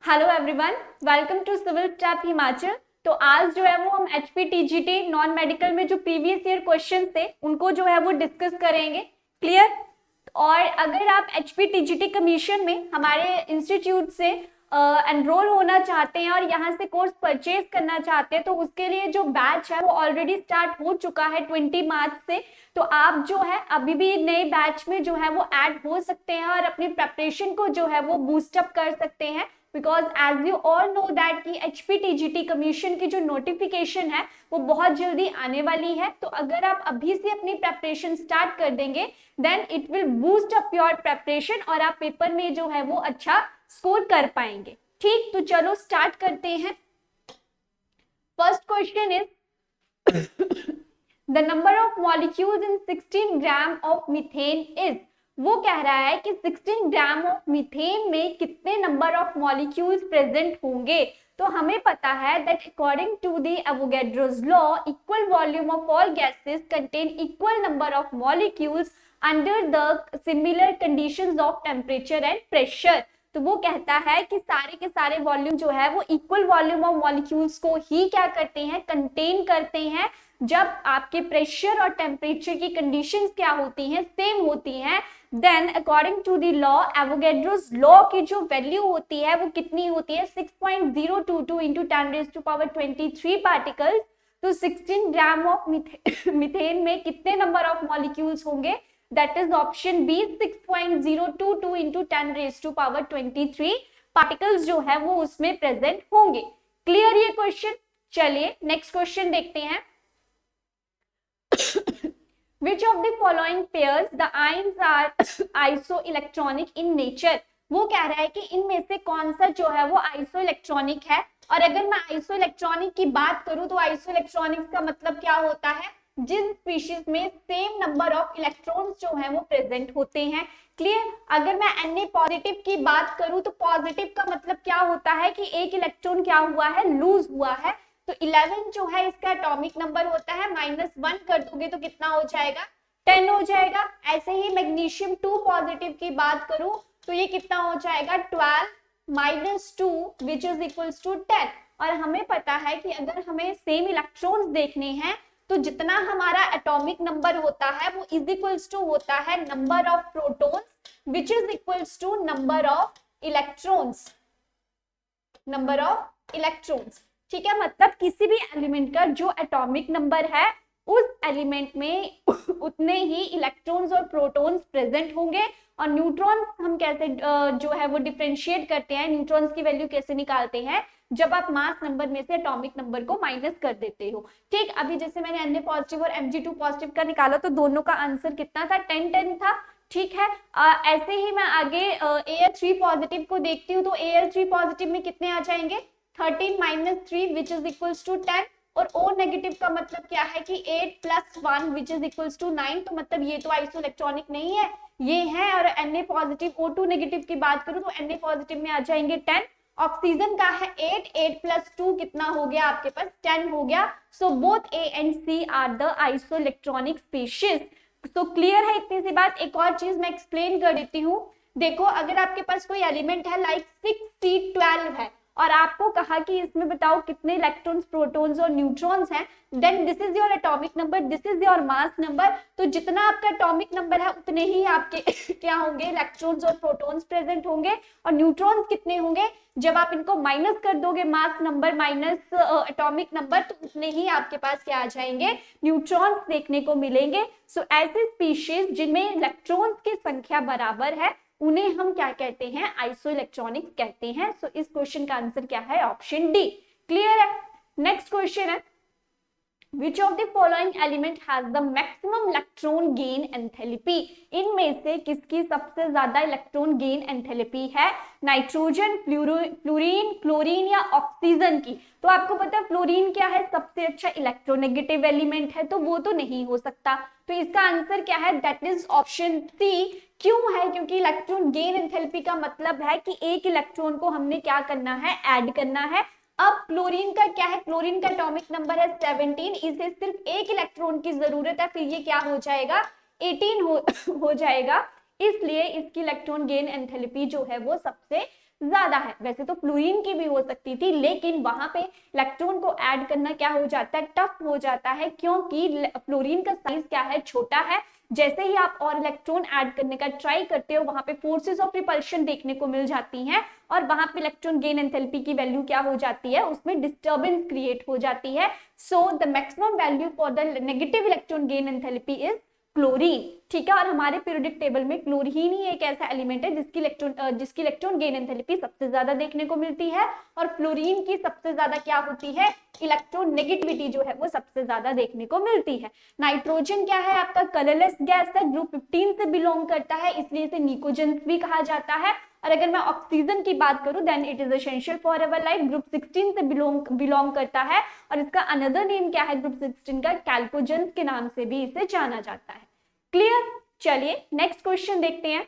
Hello everyone, welcome to civil step Himachal. तो आज जो है वो हम HPTGT नॉन मेडिकल में जो प्रीवियस ईयर क्वेश्चंस थे उनको जो है वो डिस्कस करेंगे। क्लियर? और अगर आप HPTGT कमीशन में हमारे इंस्टीट्यूट से एनरोल होना चाहते हैं और यहाँ से कोर्स परचेज करना चाहते हैं तो उसके लिए जो बैच है वो ऑलरेडी स्टार्ट हो चुका है 20 मार्च से। तो आप जो है अभी भी नए बैच में जो है वो ऐड हो सकते हैं और अपनी प्रेपरेशन को जो है वो बूस्टअप कर सकते हैं। Because as you all know that कि HPTGT कमीशन की जो नोटिफिकेशन है वो बहुत जल्दी आने वाली है। तो अगर आप अभी से अपनी प्रेपरेशन स्टार्ट कर देंगे then it will boost up your preparation और आप पेपर में जो है वो अच्छा स्कोर कर पाएंगे। ठीक, तो चलो स्टार्ट करते हैं। First question is the number of molecules in 16 gram of methane is. वो कह रहा है कि 16 ग्राम ऑफ मीथेन में कितने नंबर ऑफ मॉलिक्यूल्स प्रेजेंट होंगे। तो हमें पता है that according to the Avogadro's law equal volume of all gases contain equal number of molecules under the similar conditions of temperature and pressure. तो वो कहता है कि सारे के सारे वॉल्यूम जो है वो इक्वल वॉल्यूम ऑफ मॉलिक्यूल्स को ही क्या करते हैं, कंटेन करते हैं जब आपके प्रेशर और टेम्परेचर की कंडीशंस क्या होती हैं, सेम होती हैं। Then according to the law Avogadro's law की जो वैल्यू होती है वो कितनी होती है, 6.022 इंटू 10⁻23 पार्टिकल्स। तो 16 ग्राम ऑफ मीथेन में कितने नंबर ऑफ मॉलिक्यूल्स होंगे, that is option B 6.022 into 10⁻23 particles जो है वो उसमें प्रेजेंट होंगे। क्लियर ये क्वेश्चन? चलिए नेक्स्ट क्वेश्चन देखते हैं। Which of the following pairs the ions are isoelectronic in nature? वो कह रहा है कि इनमें से कौन सा जो है वो आइसोइलेक्ट्रॉनिक है। और अगर मैं आइसोइलेक्ट्रॉनिक की बात करूं तो आइसोइलेक्ट्रॉनिक्स का मतलब क्या होता है, जिस स्पीशीज में सेम नंबर ऑफ इलेक्ट्रॉन्स जो है वो प्रेजेंट होते हैं। क्लियर? अगर मैं Na पॉजिटिव की बात करूं तो पॉजिटिव का मतलब क्या होता है कि एक इलेक्ट्रॉन क्या हुआ है, लूज हुआ है। तो 11 जो है इसका एटॉमिक नंबर होता है, -1 कर दोगे तो कितना हो जाएगा, 10 हो जाएगा। ऐसे ही मैग्नीशियम 2 पॉजिटिव की बात करूं तो ये कितना हो जाएगा, 12 - 2 विच इज इक्वल्स टू 10। और हमें पता है कि अगर हमें सेम इलेक्ट्रॉन्स देखने हैं तो जितना हमारा एटॉमिक नंबर होता है वो इज इक्वल्स टू होता है number of protons which is equals to number of electrons, number of electrons. ठीक है, मतलब किसी भी एलिमेंट का जो एटॉमिक नंबर है उस एलिमेंट में उतने ही इलेक्ट्रॉन्स और प्रोटॉन्स प्रेजेंट होंगे। और न्यूट्रॉन्स हम कैसे जो है वो डिफरेंशिएट करते हैं, न्यूट्रॉन्स की वैल्यू कैसे निकालते हैं, जब आप मास नंबर में से एटॉमिक नंबर को माइनस कर देते हो। ठीक, अभी जैसे मैंने Na पॉजिटिव और Mg2 पॉजिटिव का निकाला तो दोनों का आंसर कितना था, 10 था। ठीक है, ऐसे ही मैं आगे Al3 पॉजिटिव को देखती हूँ तो Al3 पॉजिटिव में कितने आ जाएंगे, 13 - 3 विच इज इक्वल्स टू 10। और O नेगेटिव का मतलब क्या है कि 8 + 1 विच इज इक्वल्स टू 9। तो मतलब ये तो आइसोइलेक्ट्रॉनिक नहीं है, ये है। और Na पॉजिटिव O2 नेगेटिव की बात करूं तो Na पॉजिटिव में आ जाएंगे 10। ऑक्सीजन का है 8 + 2 कितना हो गया आपके पास, 10 हो गया। So both A and C are the isoelectronic species. तो क्लियर है इतनी सी बात। एक और चीज मैं एक्सप्लेन कर देती हूँ। देखो, अगर आपके पास कोई एलिमेंट है लाइक 6C12 है और आपको कहा कि इसमें बताओ कितने इलेक्ट्रॉन्स, प्रोटॉन्स और न्यूट्रॉन्स हैं, then this is your atomic number, this is your mass number. तो जितना आपका एटॉमिक नंबर है उतने ही आपके क्या होंगे, इलेक्ट्रॉन्स और प्रोटॉन्स प्रेजेंट होंगे। और न्यूट्रॉन्स कितने होंगे, जब आप इनको माइनस कर दोगे mass number minus atomic number तो उतने ही आपके पास क्या आ जाएंगे, न्यूट्रॉन्स देखने को मिलेंगे। सो ऐसे स्पीशीज जिनमें इलेक्ट्रॉन्स की संख्या बराबर है उन्हें हम क्या कहते हैं, आइसोइलेक्ट्रॉनिक्स कहते हैं। सो इस क्वेश्चन का आंसर क्या है, ऑप्शन डी। क्लियर है? नेक्स्ट क्वेश्चन है, Which of the following element has the maximum electron gain enthalpy? इनमें से किसकी सबसे ज्यादा इलेक्ट्रॉन गेन एंथैल्पी है, नाइट्रोजन, फ्लोरीन, क्लोरीन या ऑक्सीजन की? तो आपको पता है फ्लोरीन क्या है, सबसे अच्छा इलेक्ट्रोनेगेटिव एलिमेंट है, तो वो तो नहीं हो सकता। तो इसका आंसर क्या है, दैट इज ऑप्शन सी। क्यों है, क्योंकि इलेक्ट्रॉन गेन एंथैल्पी का मतलब है कि एक इलेक्ट्रॉन को हमने क्या करना है, ऐड करना है। अब क्लोरीन का क्या है, क्लोरीन का एटॉमिक नंबर है 17, इसे सिर्फ एक इलेक्ट्रॉन की जरूरत है, फिर ये क्या हो जाएगा, 18 हो जाएगा। इसलिए इसकी इलेक्ट्रॉन गेन एंथैल्पी जो है वो सबसे ज्यादा है। वैसे तो फ्लोरीन की भी हो सकती थी, लेकिन वहां पे इलेक्ट्रॉन को ऐड करना क्या हो जाता है, टफ हो जाता है, क्योंकि फ्लोरीन का साइज क्या है, छोटा है। जैसे ही आप और इलेक्ट्रॉन ऐड करने का ट्राई करते हो, वहां पे फोर्सेस ऑफ रिपल्शन देखने को मिल जाती हैं, और वहां पे इलेक्ट्रॉन गेन एंथैल्पी की वैल्यू क्या हो जाती है, उसमें डिस्टर्बेंस क्रिएट हो जाती है। So the maximum value for the negative electron gain enthalpy is chlorine. ठीक है, और हमारे पीरियोडिक टेबल में क्लोरीन ही एक ऐसा एलिमेंट है जिसकी इलेक्ट्रॉन गेन एंथैल्पी सबसे ज्यादा देखने को मिलती है, और फ्लोरीन की सबसे ज्यादा क्या होती है, इलेक्ट्रॉन नेगेटिविटी जो है वो सबसे ज्यादा देखने को मिलती है। नाइट्रोजन क्या है, आपका कलरलेस गैस है, ग्रुप 15 से बिलोंग करता है, इसलिए इसे निकोजेंस भी कहा जाता है। और अगर मैं ऑक्सीजन की बात करूं, then it is essential for our life, group 16 से बिलोंग करता है, और इसका अनदर नेम क्या है ग्रुप 16 का, कैल्कोजेंस के नाम से भी इसे जाना जाता है। क्लियर? चलिए नेक्स्ट क्वेश्चन देखते हैं।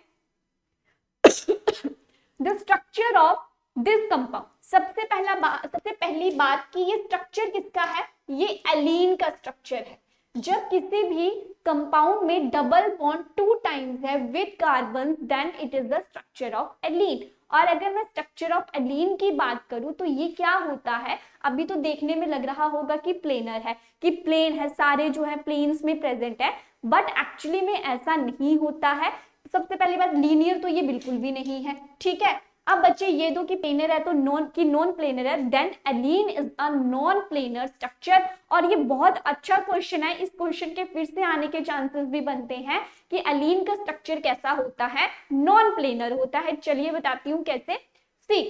The structure of this compound, सबसे पहली बात कि ये स्ट्रक्चर किसका है, ये एलीन का स्ट्रक्चर है। जब किसी भी कंपाउंड में डबल बॉन्ड 2 टाइम्स है with carbon, then it is the structure of alkene. और अगर मैं स्ट्रक्चर ऑफ एलीन की बात करूं तो ये क्या होता है, अभी तो देखने में लग रहा होगा कि प्लेनर है, कि प्लेन है, सारे जो है प्लेन्स में प्रेजेंट है, बट एक्चुअली में ऐसा नहीं होता है। सबसे पहली बात, लीनियर तो ये बिल्कुल भी नहीं है। ठीक है, अब बच्चे ये दो कि प्लेनर है तो नॉन प्लेनर है, then allene is a non planar structure. और ये बहुत अच्छा क्वेश्चन है, इस क्वेश्चन के फिर से आने के चांसेस भी बनते हैं कि एलीन का स्ट्रक्चर कैसा होता है, नॉन प्लेनर होता है। चलिए बताती हूँ कैसे। See,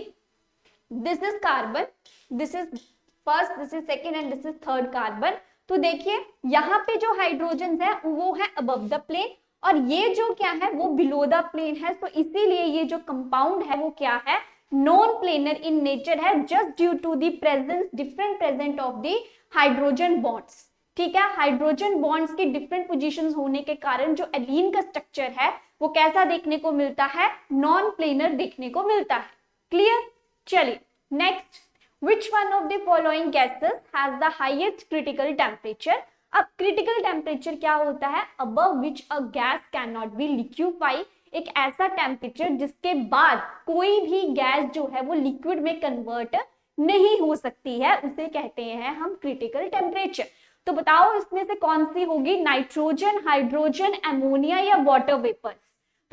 this is carbon, this is first, this is second and this is third carbon. तो देखिए यहाँ पे जो हाइड्रोजन है वो है अबव द प्लेन, और ये जो क्या है वो बिलो द प्लेन है। तो इसीलिए ये जो कंपाउंड है वो क्या है, नॉन प्लेनर इन नेचर है, just due to the presence, different present of the hydrogen bonds. ठीक है, हाइड्रोजन बॉन्ड्स की डिफरेंट पोजीशंस होने के कारण जो एलीन का स्ट्रक्चर है वो कैसा देखने को मिलता है, नॉन प्लेनर देखने को मिलता है। क्लियर? चलिए next, which one of the following gases has the highest critical temperature? अब क्रिटिकल टेम्परेचर क्या होता है, above which a gas cannot be liquefy, एक ऐसा टेम्परेचर जिसके बाद कोई भी गैस जो है वो लिक्विड में कन्वर्ट नहीं हो सकती है, उसे कहते हैं हम क्रिटिकल टेम्परेचर। तो बताओ इसमें से कौन सी होगी, नाइट्रोजन, हाइड्रोजन, अमोनिया या वाटर वेपर्स?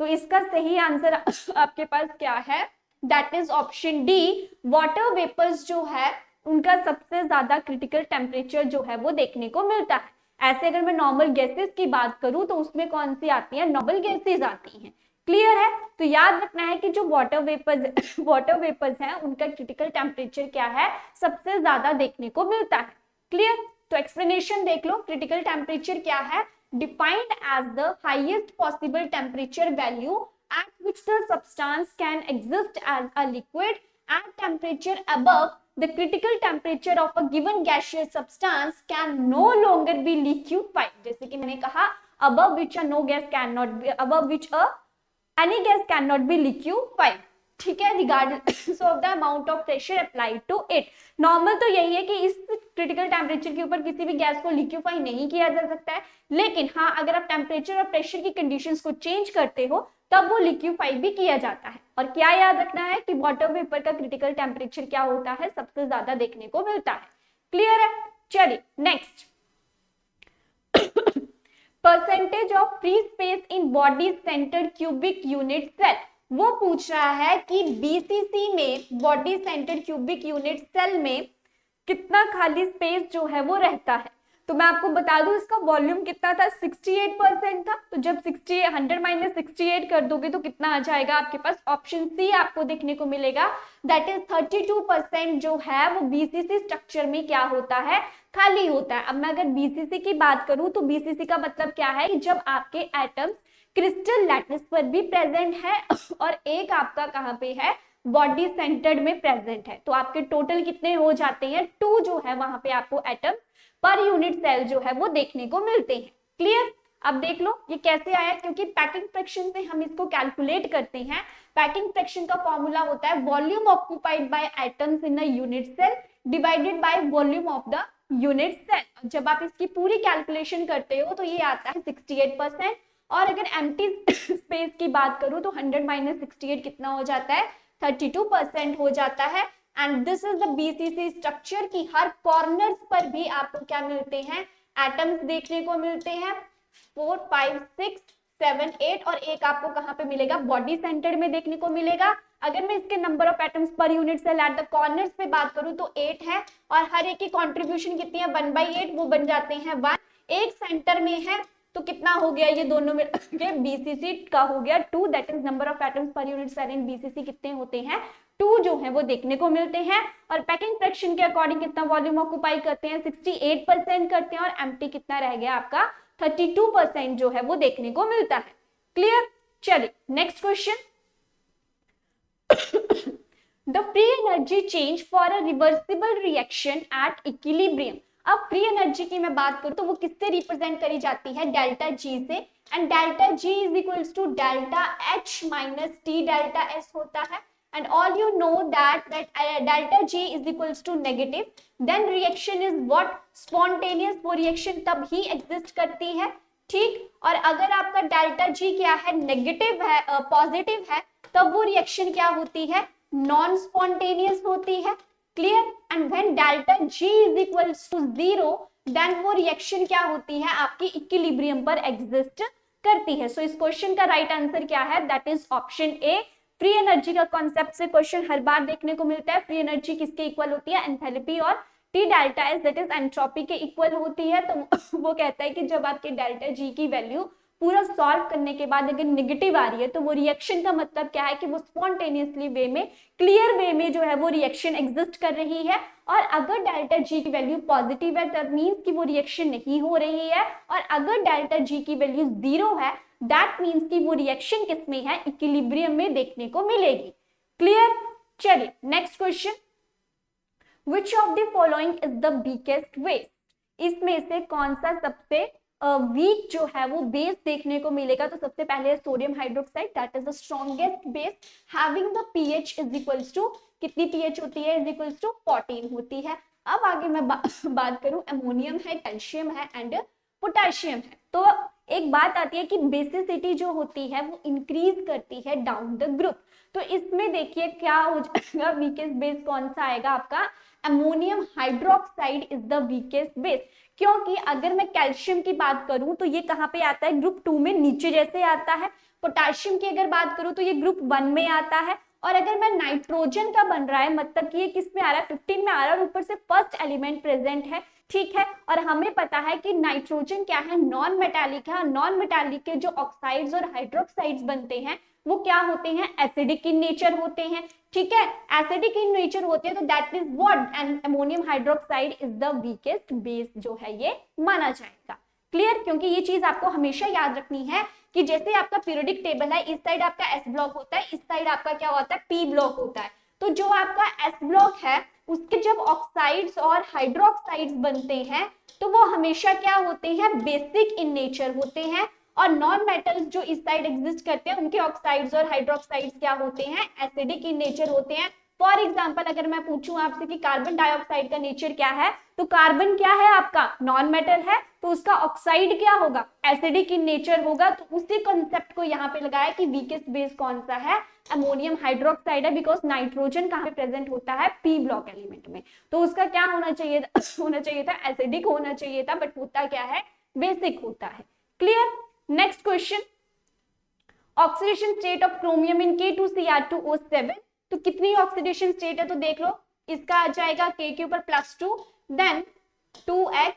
तो इसका सही आंसर आपके पास क्या है, that is option D, water vapours जो है उनका सबसे ज्यादा क्रिटिकल टेम्परेचर जो है वो देखने को मिलता है। ऐसे अगर मैं नॉर्मल गैसेस की बात करूं तो उसमें कौन सी आती है, नोबल गैसेस आती हैं। क्लियर है? तो याद रखना है कि जो वाटर वेपर्स हैं उनका क्रिटिकल टेम्परेचर क्या है, सबसे ज्यादा देखने को मिलता है। क्लियर? तो एक्सप्लेनेशन देख लो, क्रिटिकल टेम्परेचर क्या है, defined as the highest possible temperature value at which the substance can exist as a liquid at temperature above the critical temperature of a given gaseous substance can no longer be liquefied। जैसे कि मैंने कहा, above which a no gas cannot be, above which a any gas cannot be liquefied। ठीक है, regardless of the amount of pressure applied to it. Normal तो यही है कि इस क्रिटिकल टेम्परेचर के ऊपर किसी भी गैस को लिक्विफाई नहीं किया जा सकता है, लेकिन हाँ अगर आप टेम्परेचर और प्रेशर की कंडीशंस को चेंज करते हो तब वो लिक्विफाई भी किया जाता है। और क्या याद रखना है कि वाटर वेपर का क्रिटिकल टेम्परेचर क्या होता है, सबसे ज्यादा देखने को मिलता है। क्लियर है? चलिए next, percentage of free space in body centred cubic unit cell. वो पूछ रहा है कि बीसीसी में, body centred cubic unit cell में कितना खाली स्पेस जो है वो रहता है। तो मैं आपको बता दूं इसका वॉल्यूम कितना था, 68% था। तो जब 100 माइनस 68 कर दोगे तो कितना आ जाएगा आपके पास, ऑप्शन सी आपको देखने को मिलेगा, दैट इज 32% जो है वो बीसीसी स्ट्रक्चर में क्या होता है, खाली होता है। अब मैं अगर बीसीसी की बात करूं तो बीसीसी का मतलब क्या है कि जब आपके एटम्स क्रिस्टल लैटिस पर भी प्रेजेंट है और एक आपका कहाँ पे है, बॉडी सेंटर्ड में प्रेजेंट है। तो आपके टोटल कितने हो जाते हैं, 2 जो है वहां पे आपको एटम पर यूनिट सेल जो है वो देखने को मिलते हैं। क्लियर? अब देख लो ये कैसे आया, क्योंकि पैकिंग फ्रैक्शन से हम इसको कैलकुलेट करते हैं। पैकिंग फ्रैक्शन का फॉर्मूला होता है volume occupied by atoms in a unit cell divided by volume of the unit cell. जब आप इसकी पूरी कैलकुलेशन करते हो तो ये आता है 68%, और अगर एम्प्टी स्पेस की बात करूं तो 100 माइनस 68 कितना हो जाता है, 32% हो जाता है। And this is the BCC structure की हर कॉर्नर्स पर भी आपको क्या मिलते हैं, एटम्स देखने को मिलते हैं, 4 5 6 7 8, और एक आपको कहां पे मिलेगा, बॉडी सेंटर में देखने को मिलेगा। अगर मैं इसके number of atoms per unit cell at the corners पे बात करूं तो 8 है, और हर एक की कंट्रीब्यूशन कितनी है, 1/8, वो बन जाते हैं 1। एक सेंटर में है तो कितना हो गया, ये दोनों में बीसीसी का हो गया 2, that is number of atoms per unit cell in BCC कितने होते हैं, 2 जो है वो देखने को मिलते हैं। और पैकिंग फ्रैक्शन के अकॉर्डिंग कितना वॉल्यूम ऑक्यूपाई करते हैं, 68% करते हैं, और एम्प्टी कितना रह गया आपका, 32% जो है वो देखने को मिलता है। क्लियर, चलिए next question. The free energy change for a reversible reaction at equilibrium. अब फ्री एनर्जी की मैं बात करूं तो वो किससे रिप्रेजेंट करी जाती है, डेल्टा जी से, and delta G is equals to delta H minus T delta S होता है। and all you know that delta G is equals to negative, then reaction is what, spontaneous, वो reaction तब ही exist करती है, ठीक। और अगर आपका डेल्टा G क्या है, नेगेटिव है, पॉजिटिव है, तब वो रिएक्शन क्या होती है, नॉन स्पॉन्टेनियस होती है। Clear, and when delta G is equals to 0, then वो रिएक्शन क्या होती है, आपकी इक्विलिब्रियम पर एग्जिस्ट करती है। सो इस क्वेश्चन का राइट आंसर क्या है, that is option A. Free energy का कॉन्सेप्ट से क्वेश्चन हर बार देखने को मिलता है। फ्री एनर्जी किसके इक्वल होती है, एंथैल्पी और T delta S that is entropy के इक्वल होती है। तो वो कहता है कि जब आपके डेल्टा जी की वैल्यू पूरा सॉल्व करने के बाद अगर नेगेटिव आ रही है तो वो रिएक्शन का मतलब क्या है कि वो स्पॉन्टेनियसली वे में, क्लियर वे में जो है वो रिएक्शन एग्जिस्ट कर रही है। और अगर डेल्टा जी की वैल्यू पॉजिटिव है तब मीन्स कि वो रिएक्शन नहीं हो रही है, और अगर डेल्टा जी की वैल्यू 0 है दैट मीन्स कि वो रिएक्शन किसमें है, इक्विलिब्रियम में देखने को मिलेगी। क्लियर, चलिए next question. Which of the following is the weakest base, इसमें से कौन सा सबसे वीक जो है वो बेस देखने को मिलेगा। तो सबसे पहले sodium hydroxide, that is the strongest base, having the pH is equals to, कितनी पीएच होती है, इज इक्वल्स टू 14 होती है। अब आगे मैं बात करूं, अमोनियम है, कैल्शियम है एंड पोटेशियम है। तो एक बात आती है कि बेसिसिटी जो होती है वो इंक्रीज करती है डाउन द ग्रुप। तो इसमें देखिए क्या हो जाएगा, वीकेस्ट बेस कौन सा आएगा आपका, ammonium hydroxide is the weakest base. क्योंकि अगर मैं कैल्शियम की बात करूं तो ये कहां पे आता है, ग्रुप 2 में नीचे जैसे आता है। पोटेशियम की अगर बात करूं तो ये ग्रुप 1 में आता है। और अगर मैं नाइट्रोजन का बन रहा है मतलब कि ये किस में आ रहा है, 15 में आ रहा है, और ऊपर से फर्स्ट एलिमेंट प्रेजेंट है, ठीक है। और हमें पता है कि नाइट्रोजन क्या है, नॉन मेटालिक है। नॉन मेटालिक के जो ऑक्साइड्स और हाइड्रोक्साइड्स बनते हैं वो क्या होते हैं, एसिडिक इन नेचर होते हैं, ठीक है। एसिडिक इन नेचर होते हैं तो that is what, and ammonium hydroxide is the weakest base जो है ये माना जाएगा। क्लियर, क्योंकि ये चीज आपको हमेशा याद रखनी है कि जैसे आपका पीरियोडिक टेबल है, इस साइड आपका एस ब्लॉक होता है, इस साइड आपका क्या होता है, पी ब्लॉक होता है। तो जो आपका एस ब्लॉक है उसके जब ऑक्साइड्स और हाइड्रोक्साइड्स बनते हैं तो वो हमेशा क्या होते हैं, बेसिक इन नेचर होते हैं। और नॉन मेटल्स जो इस साइड एग्जिस्ट करते हैं उनके ऑक्साइड्स और हाइड्रोक्साइड्स क्या होते हैं, एसिडिक इन नेचर होते हैं। फॉर एग्जाम्पल अगर मैं पूछूं आपसे कि कार्बन डाइऑक्साइड का नेचर क्या है, तो कार्बन क्या है आपका, नॉन मेटल है, तो उसका ऑक्साइड क्या होगा, एसिडिक इन नेचर होगा। तो उसी कॉन्सेप्ट को यहाँ पे लगाया कि वीकेस्ट बेस कौन सा है, अमोनियम हाइड्रोक्साइड है, बिकॉज नाइट्रोजन कहाँ पे प्रेजेंट होता है, पी ब्लॉक एलिमेंट में। तो उसका क्या होना चाहिए था एसिडिक होना चाहिए था, बट होता क्या है, बेसिक होता है। Clear, next question. Oxidation state of chromium in K2Cr2O7, तो कितनी ऑक्सीडेशन स्टेट है तो देख लो, इसका आ जाएगा K के ऊपर +2, then 2x,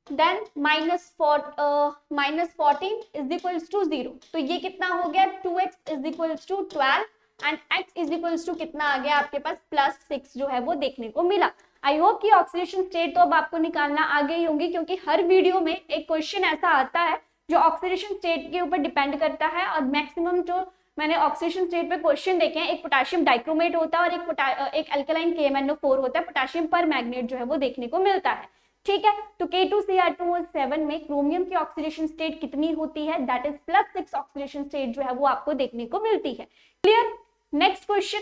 then -14 is equals to 0। तो ये कितना हो गया, 2x is equals to 12 and x is equals to कितना आ गया आपके पास, +6 जो है वो देखने को मिला। आई होप कि ऑक्सीडेशन स्टेट तो अब आपको निकालना आ गई होंगी, क्योंकि हर वीडियो में एक क्वेश्चन ऐसा आता है जो ऑक्सीडेशन स्टेट के ऊपर डिपेंड करता है। और मैक्सिमम जो मैंने ऑक्सीडेशन स्टेट पे क्वेश्चन देखे हैं, एक पोटेशियम डाइक्रोमेट होता है और एक अल्कलाइन KMnO4 होता है, पोटेशियम पर मैग्नेट जो है वो देखने को मिलता है, ठीक है। तो K2Cr2O7 में क्रोमियम की ऑक्सीडेशन स्टेट कितनी होती है, दैट इज +6 ऑक्सीडेशन स्टेट जो है वो आपको देखने को मिलती है। Clear, next question.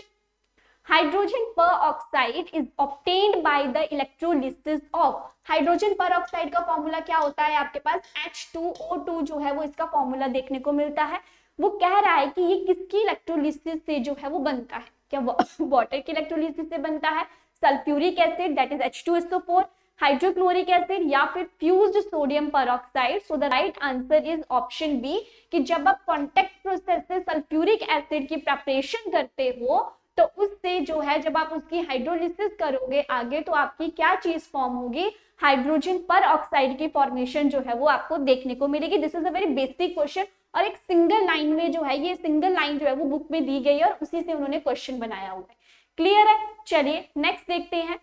हाइड्रोजन पर oxide is obtained by the electrolysis of, hydrogen पर ऑक्साइड का फॉर्मूला क्या होता है आपके पास, H2O2 जो है वो इसका फॉर्मूला देखने को मिलता है। वो कह रहा है कि ये किसकी इलेक्ट्रोलिसिस से जो है वो बनता है, क्या वाटर की इलेक्ट्रोलिसिस से बनता है, sulphuric acid that is H2SO4, hydrochloric acid या फिर fused sodium peroxide. So the right answer is option B, कि जब आप कॉन्टेक्ट प्रोसेस से सल्फ्यूरिक एसिड की प्रिपरेशन करते हो तो उससे जो है जब आप उसकी हाइड्रोलिसिस करोगे आगे तो आपकी क्या चीज फॉर्म होगी, हाइड्रोजन पर ऑक्साइड की फॉर्मेशन जो है वो आपको देखने को मिलेगी। This is a very basic question और एक सिंगल लाइन में जो है, ये सिंगल लाइन जो है वो बुक में दी गई है और उसी से उन्होंने क्वेश्चन बनाया हुआ है। क्लियर है? चलिए नेक्स्ट देखते हैं।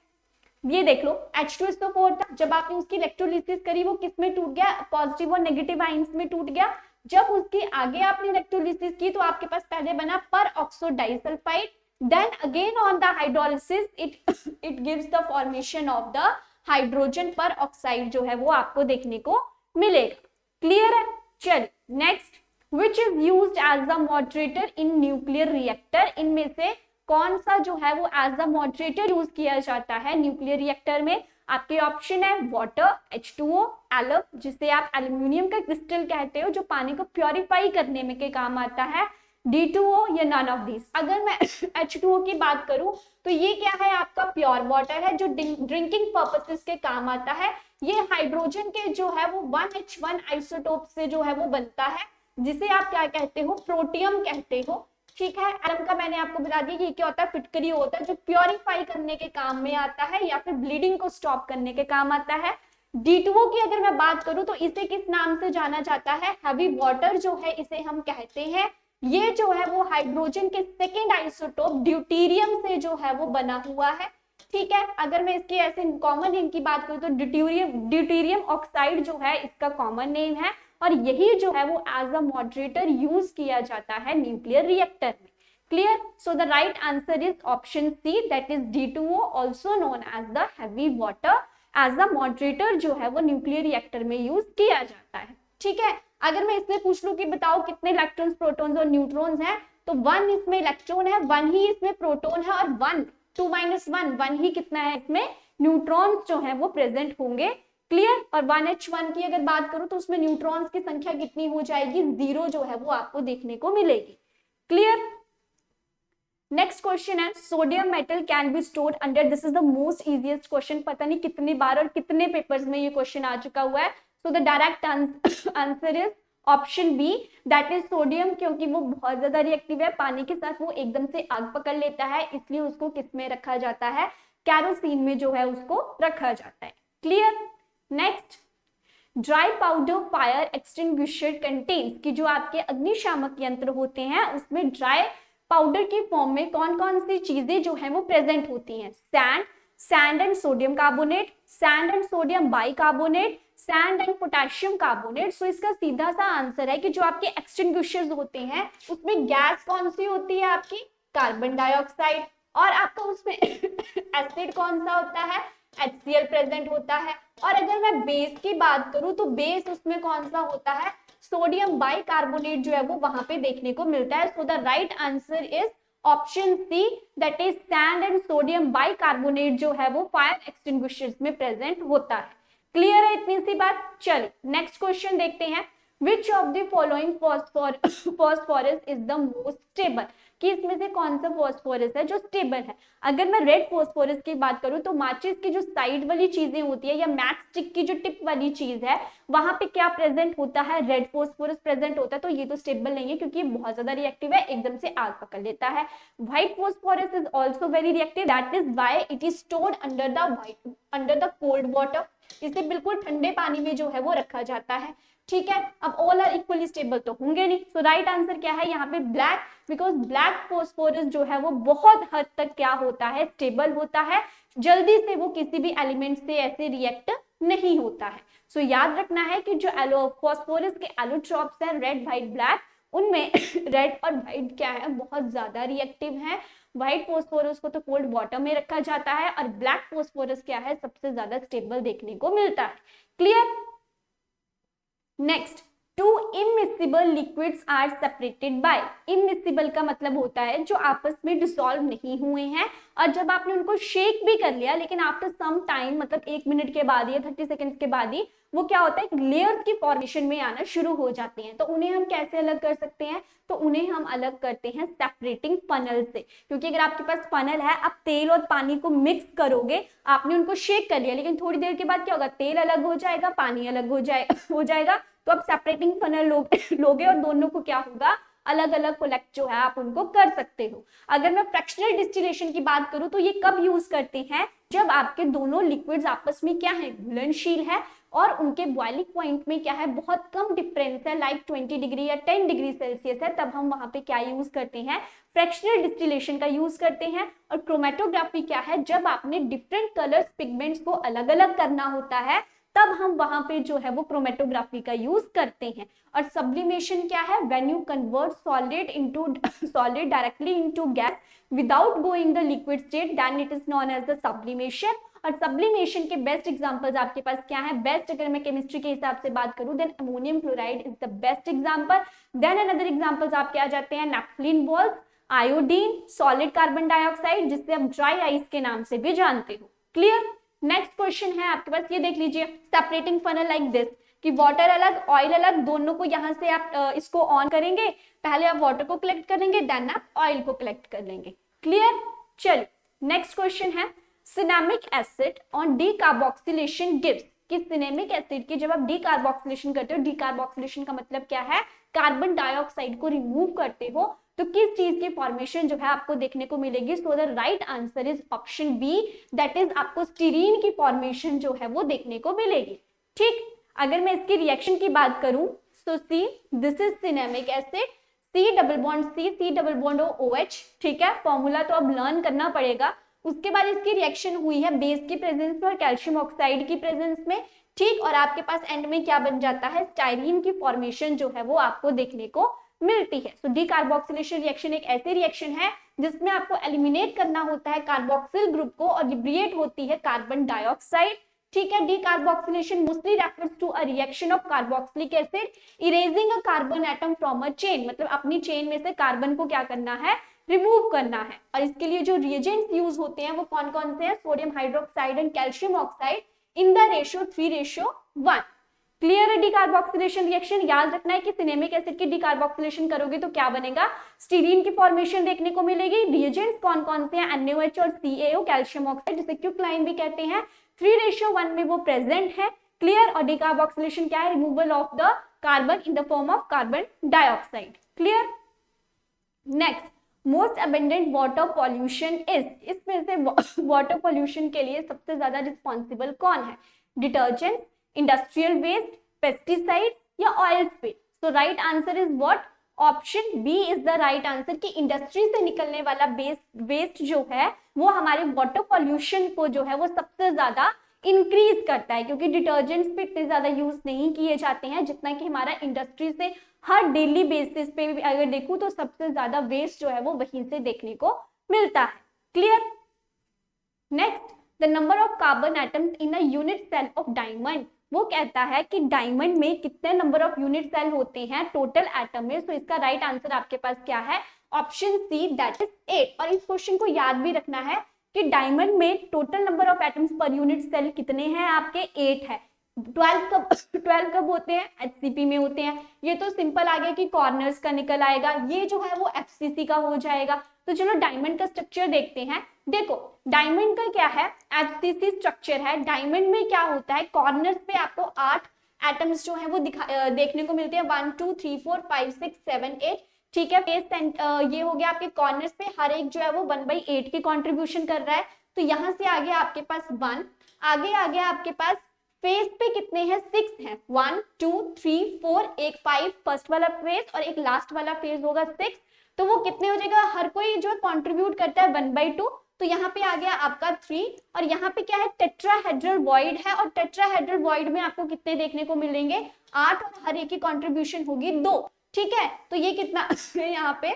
ये देख लो H2SO4 था, जब आपने उसकी इलेक्ट्रोलिसिस करी वो किस में टूट गया, पॉजिटिव और नेगेटिव आयंस में टूट गया। जब उसकी आगे आपने इलेक्ट्रोलिसिस की तो आपके पास पहले बना पर oxo disulphide, then again on the hydrolysis it gives the formation of the hydrogen peroxide जो है वो आपको देखने को मिलेगा। क्लियर है? चलिए next, which is used as a moderator in nuclear reactor, इनमें से कौन सा जो है वो एज अ मॉडरेटर यूज किया जाता है न्यूक्लियर रिएक्टर में। आपके ऑप्शन है वाटर, H2O, एलम जिसे आप एल्यूमिनियम का क्रिस्टल कहते हो जो पानी को प्योरीफाई करने में के काम आता है, D2O या नन ऑफ दिस। अगर मैं H2O की बात करूं तो ये क्या है, आपका प्योर वाटर है जो ड्रिंकिंग पर्पसेस के काम आता है। ये हाइड्रोजन के जो है वो 1H1 आइसोटोप से जो है वो बनता है जिसे आप क्या कहते हो, प्रोटियम कहते हो। ठीक है, एलम का मैंने आपको बता दिया कि क्या होता है, फिटकरी होता है जो प्योरीफाई करने के काम में आता है या फिर ब्लीडिंग को स्टॉप करने के काम आता है। D2O की अगर मैं बात करूं तो इसे किस नाम से जाना जाता है, हैवी वाटर जो है इसे हम कहते हैं। ये जो है वो हाइड्रोजन के सेकेंड आइसोटोप ड्यूटीरियम से जो है वो बना हुआ है। ठीक है, अगर मैं इसकी ऐसे कॉमन नेम की बात करूं तो ड्यूटीरियम ऑक्साइड जो है इसका कॉमन नेम है और यही जो है वो एज अ मॉडरेटर यूज किया जाता है न्यूक्लियर रिएक्टर में। Clear? So the right answer is option C, that is D2O also known as the heavy water, as a moderator जो है वो न्यूक्लियर रिएक्टर में यूज किया जाता है। ठीक है, अगर मैं इसमें पूछ लूं कि बताओ कितने इलेक्ट्रॉन्स, प्रोटॉन्स और न्यूट्रॉन्स हैं, तो 1 इसमें इलेक्ट्रॉन है, 1 ही इसमें प्रोटॉन है और 1 2 - 1 ही कितना है इसमें न्यूट्रॉन्स जो है वो प्रेजेंट होंगे। क्लियर? और 1H1 की अगर बात करूं तो उसमें न्यूट्रॉन्स की संख्या कितनी हो जाएगी, 0 जो है वो आपको देखने को मिलेगी। क्लियर? नेक्स्ट क्वेश्चन है, sodium metal can be stored under, this is the most easiest question, पता नहीं कितनी बार और कितने पेपर्स में ये क्वेश्चन आ चुका हुआ है। So the direct answer is option B, that is sodium, क्योंकि वो बहुत ज्यादा रिएक्टिव है, पानी के साथ वो एकदम से आग पकड़ लेता है, इसलिए उसको किस में रखा जाता है, कैरोसिन में जो है उसको रखा जाता है। Clear? Next, dry powder fire extinguisher contains, कि जो आपके अग्निशामक यंत्र होते हैं उसमें ड्राई पाउडर की फॉर्म में कौन कौन सी चीजें जो है वो प्रेजेंट होती हैं, sand and sodium carbonate, sand and sodium bicarbonate, sand and potassium carbonate. So इसका सीधा सा आंसर है कि जो आपके एक्सटिंग्विशर्स होते हैं उसमें गैस कौन सी होती है, आपकी कार्बन डाइऑक्साइड, और आपका उसमें एसिड कौन सा होता है, HCl प्रेजेंट होता है। और अगर मैं बेस की बात करूं तो बेस उसमें कौन सा होता है, सोडियम बाइकार्बोनेट जो है वो वहां पे देखने को मिलता है। So the right answer is option C, that is sand and sodium bicarbonate जो है वो फायर एक्सटिंग्विशर्स में प्रेजेंट होता है। क्लियर है इतनी सी बात? चलिए नेक्स्ट क्वेश्चन देखते हैं, विच of the following phosphorus is the most stable, कि इसमें से कौन सा फॉस्फोरस है जो स्टेबल है। अगर मैं रेड फॉस्फोरस की बात करूं तो माचिस की जो साइड वाली चीजें होती है या मैच स्टिक की जो टिप वाली चीज है वहां पे क्या प्रेजेंट होता है, रेड फॉस्फोरस प्रेजेंट होता है, तो ये तो स्टेबल नहीं है क्योंकि ये बहुत ज्यादा रिएक्टिव है, एकदम से आग पकड़ लेता है। White phosphorus is also very reactive, that is why it is stored under the cold water, इसे बिल्कुल ठंडे पानी में जो है वो रखा जाता है। ठीक है, अब ऑल आर इक्वली स्टेबल तो होंगे नहीं, सो राइट आंसर क्या है यहाँ पे ब्लैक, बिकॉज ब्लैक फॉस्फोरस जो है वो बहुत हद तक क्या होता है, स्टेबल होता है, जल्दी से वो किसी भी एलिमेंट से ऐसे रिएक्ट नहीं होता है। सो याद रखना है कि जो फॉस्फोरस के एलोट्रॉप्स हैं रेड व्हाइट ब्लैक, उनमें रेड और व्हाइट क्या है, बहुत ज्यादा रिएक्टिव है। व्हाइट फॉस्फोरस को तो कोल्ड वाटर में रखा जाता है और ब्लैक फॉस्फोरस क्या है, सबसे ज्यादा स्टेबल देखने को मिलता है। Clear? Next, two immiscible liquids are separated by. Immiscible का मतलब होता है जो आपस में डिसॉल्व नहीं हुए हैं, और जब आपने उनको शेक भी कर लिया लेकिन आफ्टर सम टाइम, मतलब 1 मिनट के बाद या 30 सेकेंड्स के बाद ही वो क्या होता है, लेयर्स की फॉर्मेशन में आना शुरू हो जाते हैं। तो उन्हें हम कैसे अलग कर सकते हैं, तो उन्हें हम अलग करते हैं सेपरेटिंग फनल से। क्योंकि अगर आपके पास फनल है, आप तेल और पानी को मिक्स करोगे, आपने उनको शेक कर लिया लेकिन थोड़ी देर के बाद क्या होगा, तेल अलग हो जाएगा, पानी अलग हो जाएगा, तो आप सेपरेटिंग फनल लोगे और दोनों को क्या होगा, अलग अलग कोलेक्ट जो है आप उनको कर सकते हो। अगर मैं फ्रैक्शनल डिस्टिलेशन की बात करूं तो ये कब यूज करते हैं, जब आपके दोनों लिक्विड्स आपस में क्या है, घुलनशील है और उनके बॉइलिंग पॉइंट में क्या है, बहुत कम डिफरेंस है, लाइक 20 डिग्री या 10 डिग्री सेल्सियस है, तब हम वहां पे क्या यूज करते हैं, फ्रैक्शनल डिस्टिलेशन का यूज करते हैं। और क्रोमेटोग्राफी क्या है, जब आपने डिफरेंट कलर्स पिगमेंट्स को अलग अलग करना होता है तब हम वहां पे जो है वो क्रोमेटोग्राफी का यूज करते हैं। और सब्लिमेशन क्या है, when you convert solid directly into gas without going the liquid state, then it is known as the sublimation. और सब्लिमेशन के बेस्ट एग्जांपल्स आपके पास क्या है, बेस्ट अगर मैं केमिस्ट्री के हिसाब से बात करूं then ammonium chloride is the best example. Then another examples आपके आ जाते हैं naphthalene balls, iodine, solid carbon dioxide जिससे आप ड्राई आइस के नाम से भी जानते हो। क्लियर। नेक्स्ट क्वेश्चन है आपके पास, ये देख लीजिए, सेपरेटिंग फनल लाइक दिस, कि वाटर अलग ऑयल अलग, दोनों को यहां से आप इसको ऑन करेंगे, पहले आप वाटर को कलेक्ट करेंगे देन आप ऑयल को कलेक्ट कर लेंगे। क्लियर। चलिए नेक्स्ट क्वेश्चन है, cinnamic acid on decarboxylation gives, कि सिनेमिक एसिड की जब आप डीकार्बोक्सिलेशन करते हो, डीकार्बोक्सिलेशन का मतलब क्या है, कार्बन डाइऑक्साइड को रिमूव करते हो, तो किस चीज की फॉर्मेशन जो है आपको देखने को मिलेगी। So the right answer is option B, that is आपको स्टीरीन की फॉर्मेशन जो है वो देखने को मिलेगी। ठीक। अगर मैं इसकी रिएक्शन की बात करूं, so C this is cinnamic acid, C double bond C double bond OH, ठीक है, फॉर्मूला तो अब लर्न करना पड़ेगा। उसके बाद इसकी रिएक्शन हुई है बेस की प्रेजेंस में और कैल्शियम ऑक्साइड की प्रेजेंस में, ठीक, और आपके पास एंड में क्या बन जाता है, स्टाइरीन की फॉर्मेशन जो है वो आपको देखने को मिलती है। सो डीकार्बोक्सिलेशन रिएक्शन एक ऐसी रिएक्शन है जिसमें आपको एलिमिनेट करना होता है कार्बोक्सिल ग्रुप को और लिबरेट होती है कार्बन डाइऑक्साइड। ठीक है, decarboxylation mostly refers to a reaction of carboxylic acid erasing a carbon atom from a chain, मतलब अपनी चेन में से कार्बन को क्या करना है, रिमूव करना है। और इसके लिए जो रिएजेंट्स यूज होते हैं वो कौन कौन से हैं, sodium hydroxide and calcium oxide in the ratio 3:1। Clear है डीकार्बोक्सिलेशन रिएक्शन। याद रखना है कि सिनेमिक एसिड की डीकार्बोक्सिलेशन करोगे तो क्या बनेगा, स्टीरीन की फॉर्मेशन देखने को मिलेगी। रिएजेंट्स कौन कौन से हैं, NaOH और CaO, कैल्शियम ऑक्साइड जिसे क्विकलाइन भी कहते हैं, 3:1 में वो प्रेजेंट है। क्लियर। और डीकार्बोक्सिलेशन क्या है, removal of the carbon in the form of carbon dioxide. Clear. Next, most abundant water pollution is, इसमें से वाटर पॉल्यूशन के लिए सबसे ज्यादा रिस्पॉन्सिबल कौन है, डिटर्जेंट, इंडस्ट्रियल वेस्ट, पेस्टिसाइड या oil spill. So right answer is what, option B is the right answer, कि इंडस्ट्री से निकलने वाला वेस्ट जो है वो हमारे वाटर पॉल्यूशन को जो है वो सबसे ज्यादा इंक्रीज करता है, क्योंकि डिटर्जेंट्स पे इतने ज्यादा यूज नहीं किए जाते हैं जितना कि हमारा इंडस्ट्री से हर डेली बेसिस पे भी अगर देखूं तो सबसे ज्यादा वेस्ट जो है वो वहीं से देखने को मिलता है। Clear. Next, the number of carbon atoms in a unit cell of diamond, वो कहता है कि डायमंड में कितने नंबर ऑफ यूनिट सेल होते हैं टोटल एटम में। तो इसका राइट आंसर आपके पास क्या है, ऑप्शन सी, दैट इज 8। और इस क्वेश्चन को याद भी रखना है कि डायमंड में total number of atoms per unit cell कितने हैं आपके, 8 है। 12 कब होते हैं, HCP में होते हैं। ये तो सिंपल आ गया कि कॉर्नर्स का निकल आएगा, ये जो है वो FCC का हो जाएगा। तो चलो डायमंड का स्ट्रक्चर देखते हैं। देखो डायमंड का क्या है, FCC स्ट्रक्चर है। डायमंड में क्या होता है, कॉर्नर्स पे आपको 8 एटम्स जो है वो देखने को मिलते हैं, 1 2 3 4 5 6 7 8। ठीक है, ये हो गया आपके कॉर्नर्स पे, हर एक जो है वो 1/8 की कॉन्ट्रीब्यूशन कर रहा है। तो यहाँ से आगे आपके पास 1, आगे आपके पास फेस पे कितने हैं, 6 हैं, 1 2 3 4, एक 5 फर्स्ट वाला फेस और एक लास्ट वाला फेस होगा 6। तो वो कितने हो जाएगा, हर कोई जो कंट्रीब्यूट करता है 1/2। तो यहाँ पे आ गया आपका 3। और यहाँ पे क्या है, टेट्राहेड्रल वॉइड है, और टेट्राहेड्रल वॉइड में आपको कितने देखने को मिलेंगे, 8, और हर एक की कॉन्ट्रीब्यूशन होगी 2। ठीक है, तो ये कितना यहाँ पे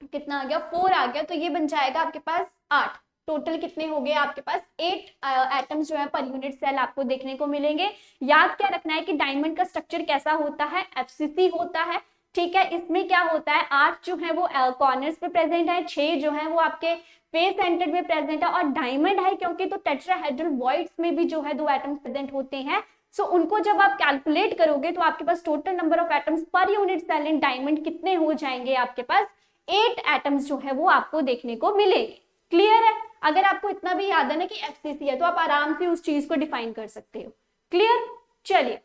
कितना आ गया, 4 आ गया, तो ये बन जाएगा आपके पास 8। टोटल कितने हो गए आपके पास 8 एटम्स जो है पर यूनिट सेल आपको देखने को मिलेंगे। याद क्या रखना है कि डायमंड का स्ट्रक्चर कैसा होता है, एफसीसी होता है, ठीक है। इसमें क्या होता है 8 जो है वो कॉर्नर्स पे प्रेजेंट है, 6 जो है वो आपके फेस सेंटर में प्रेजेंट है, और डायमंड है क्योंकि तो टेट्राहेड्रल वॉइड्स में भी जो है 2 एटम्स प्रेजेंट होते हैं। सो उनको जब आप कैलकुलेट करोगे तो आपके पास total number of atoms per unit cell in diamond कितने हो जाएंगे, आपके पास 8 एटम्स जो है वो आपको देखने को मिलेंगे। क्लियर है? अगर आपको इतना भी याद है ना कि एफसीसी है तो आप आराम से उस चीज को डिफाइन कर सकते हो। क्लियर? चलिए,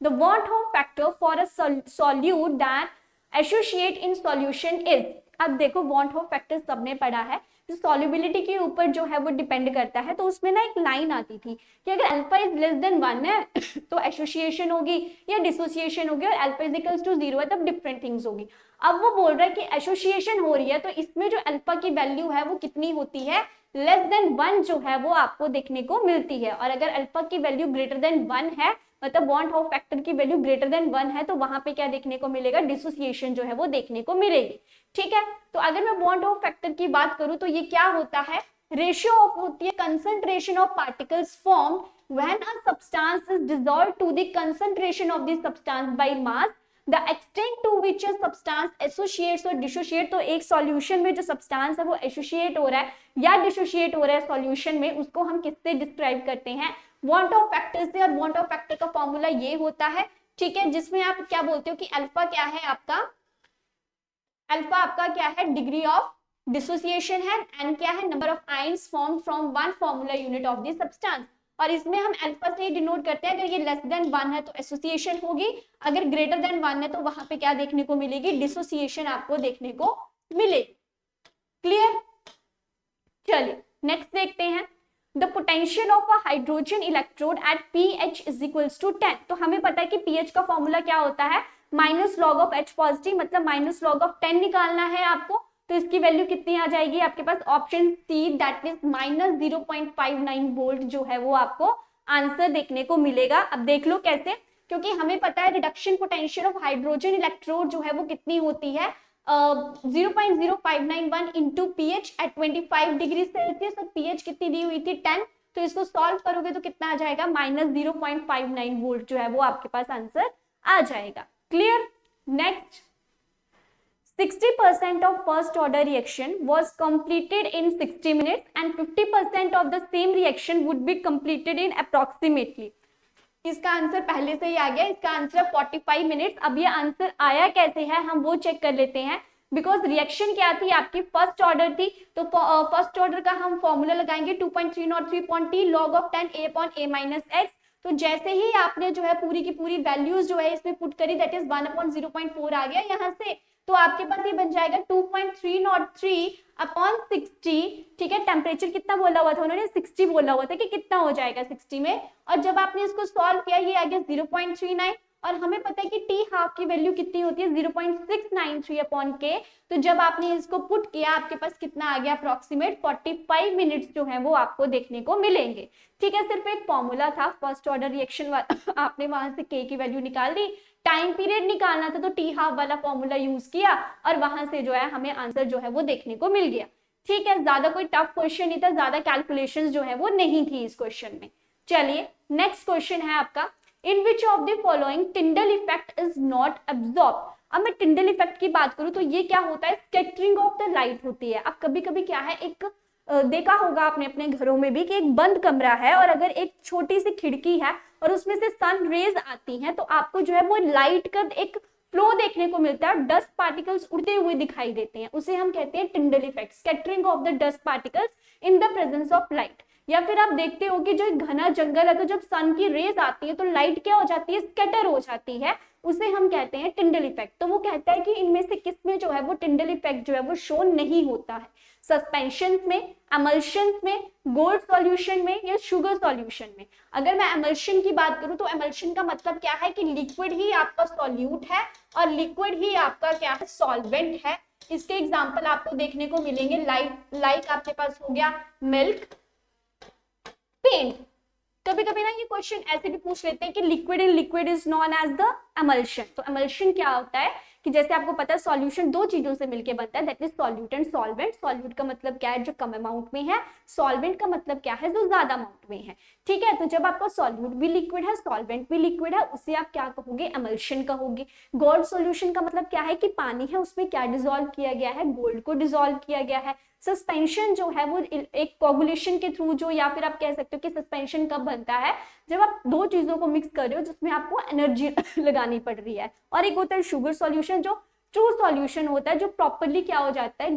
the van't Hoff factor for a solute that associate in solution is. अब देखो वॉन होफ फैक्टर सबने पढ़ा है, जो सॉल्युबिलिटी के ऊपर जो है वो डिपेंड करता है। तो उसमें ना एक लाइन आती थी कि अगर अल्फा इज लेस देन 1 है तो एसोसिएशन होगी या डिसोसिएशन होगी, और अल्फा इज इक्वल्स टू 0 है तब डिफरेंट थिंग्स होगी। अब वो बोल रहा है कि एसोसिएशन हो रही है तो इसमें जो अल्फा की वैल्यू है वो कितनी होती है, लेस देन 1 जो है वो आपको देखने को मिलती है। और अगर अल्फा की वैल्यू ग्रेटर देन 1 है, मतलब बॉन्ड होफ फैक्टर की वैल्यू ग्रेटर देन 1 है, तो वहां पे क्या देखने को मिलेगा, डिसोसिएशन जो है वो देखने को मिलेगी। ठीक है, तो अगर मैं बॉन्ड होफ फैक्टर की बात करूं तो ये क्या होता है, रेशियो ऑफ होती है concentration of particles form when a substance is dissolved to the concentration of the substance by mass, the extent to which a substance associates और डिसोसिएट। तो एक सॉल्यूशन में जो सब्सटेंस है वो एसोसिएट हो रहा है या डिसोसिएट हो रहा है सॉल्यूशन में, उसको हम किससे डिस्क्राइब करते हैं, वॉन्ट ऑफ फैक्टर से। और वॉन्ट ऑफ फैक्टर का फॉर्मूला ये होता है, ठीक है, जिसमें आप क्या बोलते हो कि अल्फा क्या है आपका, अल्फा आपका क्या है, डिग्री ऑफ डिसोसिएशन है, एन क्या है, number of ions form from one formula unit of the substance. और इसमें हम अल्फा से डिनोट करते हैं, अगर ये लेस देन 1 है तो एसोसिएशन होगी, अगर ग्रेटर देन 1 है तो वहां पे क्या देखने को मिलेगी, डिसोसिएशन आपको देखने को मिलेगी। क्लियर? चलिए नेक्स्ट देखते हैं, the potential of a hydrogen electrode at pH is equals to 10। तो हमें पता है कि pH का फॉर्मूला क्या होता है, minus log of H positive, मतलब माइनस लॉग ऑफ 10 निकालना है आपको। तो इसकी वैल्यू कितनी आ जाएगी आपके पास, option C that is minus 0.59 volt जो है वो आपको आंसर देखने को मिलेगा। अब देख लो कैसे, क्योंकि हमें पता है reduction potential of hydrogen electrode जो है वो कितनी होती है, 0.0591 into pH at 25 degree Celsius, और पीएच कितनी दी हुई थी 10। तो इसको सॉल्व करोगे तो कितना आ जाएगा, माइनस 0.59 वोल्ट जो है वो आपके पास आंसर आ जाएगा। Clear? Next, 60% of first order reaction was completed in 60 minutes and 50% of the same reaction would be completed in approximately। इसका आंसर पहले से ही आ गया, इसका आंसर 45 मिनट्स। अब ये आंसर आया कैसे है हम वो चेक कर लेते हैं, बिकॉज रिएक्शन क्या थी आपकी, फर्स्ट ऑर्डर थी। तो फर्स्ट ऑर्डर का हम फॉर्मूला लगाएंगे 2.303 log of 10 a upon a minus x. तो जैसे ही आपने जो है पूरी की पूरी वैल्यूज जो है इसमें पुट करी, दैट इज 1 अपॉन 0.4 आ गया यहाँ से, तो आपके पास ये बन जाएगा 2.303 अपॉन 60। ठीक है, टेम्परेचर कितना बोला हुआ था उन्होंने, 60 बोला हुआ था कि कितना हो जाएगा 60 में, और जब आपने इसको सॉल्व किया ये आ गया 0.39। और हमें पता है कि टी हाफ की वैल्यू कितनी होती है, 0.693 अपॉन के। तो जब आपने इसको पुट किया आपके पास कितना आ गया, अप्रोक्सीमेट 45 मिनट्स जो है वो आपको देखने को मिलेंगे। ठीक है, सिर्फ एक फॉर्मूला था फर्स्ट ऑर्डर रिएक्शन आपने वहां से के की वैल्यू निकाल दी, टाइम पीरियड निकालना था तो टी हाफ वाला फॉर्मूला यूज किया, और वहां से जो है हमें आंसर जो है वो देखने को मिल गया। ठीक है, ज्यादा कोई टफ क्वेश्चन नहीं था, ज्यादा कैलकुलेशंस जो है वो नहीं थी इस क्वेश्चन में। चलिए नेक्स्ट क्वेश्चन है आपका, in which of the following Tyndall effect is not absorb. अब मैं टिंडल इफेक्ट की बात करूं तो ये क्या होता है, स्कैटरिंग ऑफ द लाइट होती है। अब कभी कभी क्या है, एक देखा होगा आपने अपने घरों में भी कि एक बंद कमरा है और अगर एक छोटी सी खिड़की है और उसमें से सन रेज आती हैं तो आपको जो है वो लाइट का एक फ्लो देखने को मिलता है, डस्ट पार्टिकल्स उड़ते हुए दिखाई देते हैं, उसे हम कहते हैं Tyndall effect, scattering of the dust particles in the presence of light. या फिर आप देखते हो कि जो घना जंगल है तो जब सन की रेज आती है तो लाइट क्या हो जाती है, स्कैटर हो जाती है, उसे हम कहते हैं टिंडल इफेक्ट। तो वो कहता है कि इनमें से किस में जो है वो टिंडल इफेक्ट जो है वो शो नहीं होता है, सस्पेंशन में, एमल्शन में, गोल्ड सॉल्यूशन में या शुगर सॉल्यूशन में। अगर मैं एमल्शन की बात करूं तो एमल्शन का मतलब क्या है कि लिक्विड ही आपका सॉल्यूट है और लिक्विड ही आपका क्या है, सॉल्वेंट है। इसके एग्जांपल आपको देखने को मिलेंगे, लाइक आपके पास हो गया मिल्क, पेंट। कभी कभी ना ये क्वेश्चन ऐसे भी पूछ लेते हैं कि liquid in liquid is known as the emulsion. तो एमल्शन क्या होता है कि जैसे आपको पता है सॉल्यूशन दो चीजों से मिलकर बनता है, that is solute and solvent. Solute का मतलब क्या है, जो कम अमाउंट में है, सॉल्वेंट का मतलब क्या है, जो ज्यादा अमाउंट में है। ठीक है, तो जब आपका सॉल्यूट भी लिक्विड है, सॉल्वेंट भी लिक्विड है, उसे आप क्या कहोगे, एमल्शन कहोगे। गोल्ड सॉल्यूशन का मतलब क्या है कि पानी है, उसमें क्या डिसॉल्व किया गया है, गोल्ड को डिसॉल्व किया गया है। सस्पेंशन जो है वो एक कोगुलेशन के थ्रू, जो या फिर आप कह सकते हो कि सस्पेंशन कब बनता है, जब आप दो चीजों को मिक्स कर रहे हो जिसमें आपको एनर्जी लगानी पड़ रही है। और एक होता है शुगर सॉल्यूशन, जो ट्रू सॉल्यूशन होता है, जो प्रॉपरली क्या हो जाता है,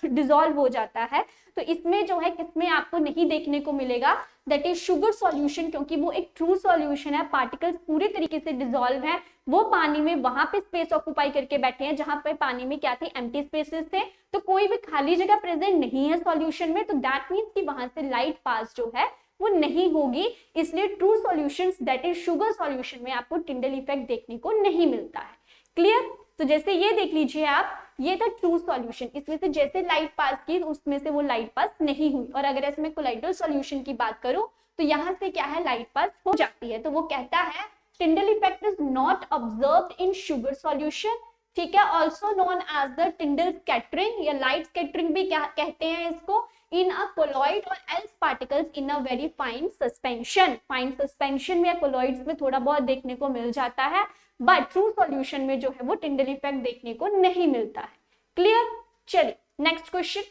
डिसॉल्व हो जाता है। तो इसमें जो है किसमें आपको नहीं देखने को मिलेगा, दैट इज शुगर सॉल्यूशन, क्योंकि वो एक ट्रू सॉल्यूशन है, पार्टिकल्स पूरे तरीके से डिसॉल्व है, वो पानी में वहां पे स्पेस ऑक्यूपाई करके बैठे हैं जहां पे पानी में क्या थे, एम्प्टी स्पेसेस थे, तो कोई भी खाली जगह प्रेजेंट नहीं है सॉल्यूशन में, तो दैट मीन्स कि वहां से लाइट पास जो है वो नहीं होगी। इसलिए true solutions that is sugar solution में आपको टिंडल इफेक्ट देखने को नहीं मिलता है। क्लियर? तो जैसे ये देख लीजिए आप, ये था ट्रू सॉल्यूशन, इसमें से जैसे लाइट पास की उसमें से वो लाइट पास नहीं हुई। और अगर ऐसे मैं कोलाइडल सॉल्यूशन की बात करूं तो यहां से क्या है, लाइट पास हो जाती है। तो वो कहता है Tyndall effect is not observed in sugar solution. ठीक है, also known as the Tyndall scattering या लाइट स्कैटरिंग भी क्या कहते हैं इसको, इन अ कोलॉइड और else particles in a very fine suspension. Fine suspension में या कोलॉइड्स में थोड़ा बहुत देखने को मिल जाता है, बट ट्रू सॉल्यूशन में जो है वो टिंडल इफेक्ट देखने को नहीं मिलता है। क्लियर? चलिए next question,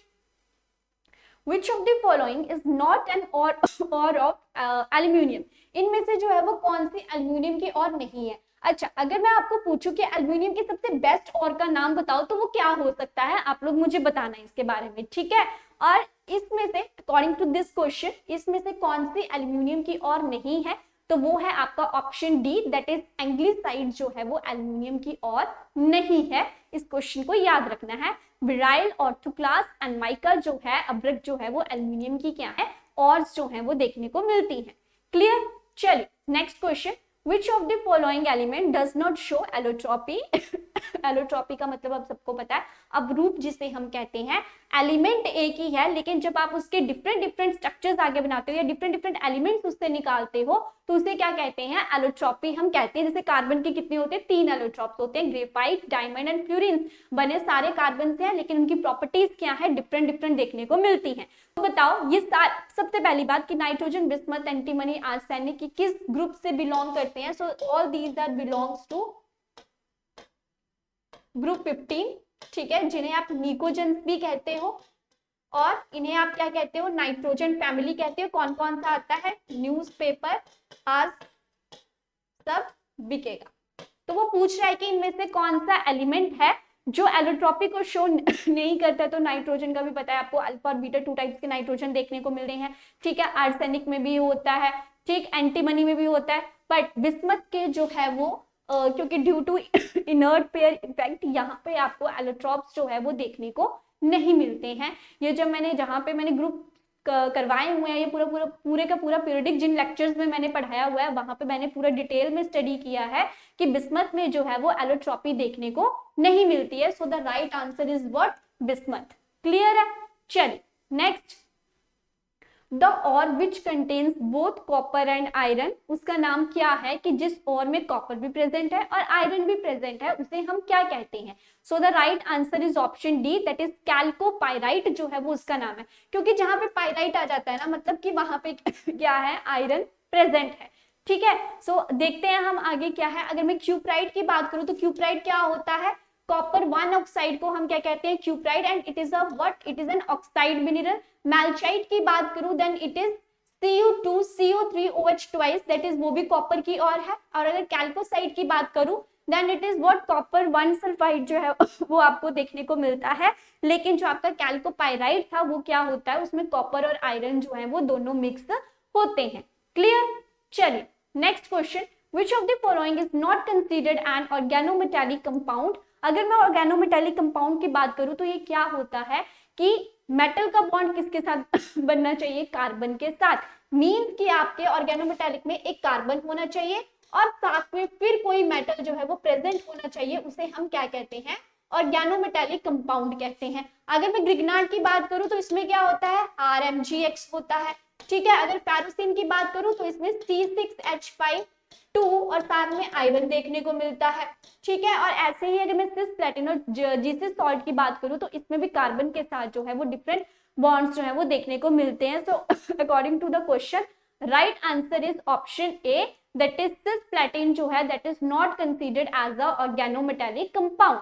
Which of the following is not an ore of aluminium? इनमें से जो है वो कौन सी एल्यूमिनियम की और नहीं है। अच्छा, अगर मैं आपको पूछूं कि एल्यूमिनियम की सबसे बेस्ट और का नाम बताओ तो वो क्या हो सकता है, आप लोग मुझे बताना है इसके बारे में। ठीक है, और इसमें से अकॉर्डिंग टू दिस क्वेश्चन, इसमें से कौन सी एल्यूमिनियम की और नहीं है, तो वो है आपका ऑप्शन डी, दैट इज एंग्लीसाइड जो है वो एल्यूमिनियम की और नहीं है। इस क्वेश्चन को याद रखना है। विराइल, ऑर्थोक्लास एंड माइका जो है, अब्रक जो है वो एल्यूमिनियम की क्या है, और जो है वो देखने को मिलती है। क्लियर? चलिए next question, Which of the following element does not show allotropy? Allotropy का मतलब आप सबको पता है, अवरूप जिसे हम कहते हैं। एलिमेंट एक ही है, लेकिन जब आप उसके डिफरेंट स्ट्रक्चर्स आगे बनाते हो या डिफरेंट एलिमेंट्स उससे निकालते हो तो उसे क्या कहते हैं, एलोट्रॉपी हम कहते हैं। जैसे कार्बन के कितने होते हैं, 3 एलोट्रॉप्स होते हैं, ग्रेफाइट, डायमंड एंड फ्लोरीन। बने सारे कार्बन से हैं, लेकिन उनकी प्रॉपर्टीज क्या है, डिफरेंट देखने को मिलती हैं। तो बताओ ये सबसे पहली बात कि नाइट्रोजन, बिस्मथ, एंटीमनी, आर्सेनिक की किस ग्रुप से बिलोंग करते हैं। So all these are belongs to group 15। ठीक है, जिन्हें आप निकोजेंस भी कहते हो और इन्हें आप क्या कहते हो, नाइट्रोजन फैमिली कहते हो। कौन कौन सा आता है, न्यूज़पेपर, आज सब बिकेगा। तो वो पूछ रहा है कि इनमें से कौन सा एलिमेंट है जो एलोट्रॉपी को शो नहीं करता। तो नाइट्रोजन का भी पता है आपको, अल्फा और बीटा 2 टाइप्स के नाइट्रोजन देखने को मिल रहे हैं। ठीक है, आर्सेनिक में भी होता है, ठीक, एंटीमनी में भी होता है, बट बिस्मथ के जो है वो क्योंकि due to inert pair effect यहाँ पे आपको एलोट्रॉप्स जो है वो देखने को नहीं मिलते हैं। ये जब मैंने जहाँ पे मैंने ग्रुप करवाए हुए हैं, ये पूरे का पूरा पीरियडिक जिन लेक्चर्स में मैंने पढ़ाया हुआ है वहां पे मैंने पूरा डिटेल में स्टडी किया है कि बिस्मथ में जो है वो एलोट्रॉपी देखने को नहीं मिलती है। So the right answer is what, bismuth. Clear है? चलिए नेक्स्ट, द और which contains both copper and iron. उसका नाम क्या है कि जिस और में कॉपर भी प्रेजेंट है और आयरन भी प्रेजेंट है, उसे हम क्या कहते हैं। So the right answer is option D, that is chalcopyrite जो है वो उसका नाम है। क्योंकि जहां पे पाइराइट आ जाता है ना, मतलब कि वहां पे क्या है, आयरन प्रेजेंट है। ठीक है, सो देखते हैं हम आगे क्या है। अगर मैं क्यूप्राइट की बात करूं तो क्यूप्राइट क्या होता है, कॉपर 1 ऑक्साइड को हम क्या कहते हैं, cuprite, and it is a what, it is an oxide mineral. Malachite की बात करूं then it is Cu2 CO3OH twice, that is वो भी कॉपर की और है। और अगर कैल्कोसाइट की बात करूं then it is what, copper 1 sulphide जो है वो आपको देखने को मिलता है। लेकिन जो आपका कैल्कोपाइराइट था वो क्या होता है, उसमें कॉपर और आयरन जो है वो दोनों मिक्स होते हैं। क्लियर? चलिए next question, which of the following is not considered an organometallic compound? अगर मैं ऑर्गेनोमेटेलिक कंपाउंड की बात करूं तो ये क्या होता है कि मेटल का बॉन्ड किसके साथ बनना चाहिए, कार्बन के साथ। मींस कि आपके ऑर्गेनोमेटेलिक में एक कार्बन होना चाहिए और साथ में फिर कोई मेटल जो है वो प्रेजेंट होना चाहिए, उसे हम क्या कहते हैं, ऑर्गेनोमेटेलिक कंपाउंड कहते हैं। अगर मैं ग्रिग्नार्ड की बात करूं तो इसमें क्या होता है, RMgX होता है। ठीक है, अगर पैरोसिन की बात करूं तो इसमें C6H5 2 और साथ में आयरन देखने को मिलता है, ठीक है। और ऐसे ही अगर मैं सिस प्लेटिन और जीसिस सॉल्ट की बात करूं तो इसमें भी कार्बन के साथ जो है वो डिफरेंट बॉन्ड्स जो है वो देखने को मिलते हैं। So according to the question right answer is option A, that is cisplatin जो है that is not considered as a organometallic compound.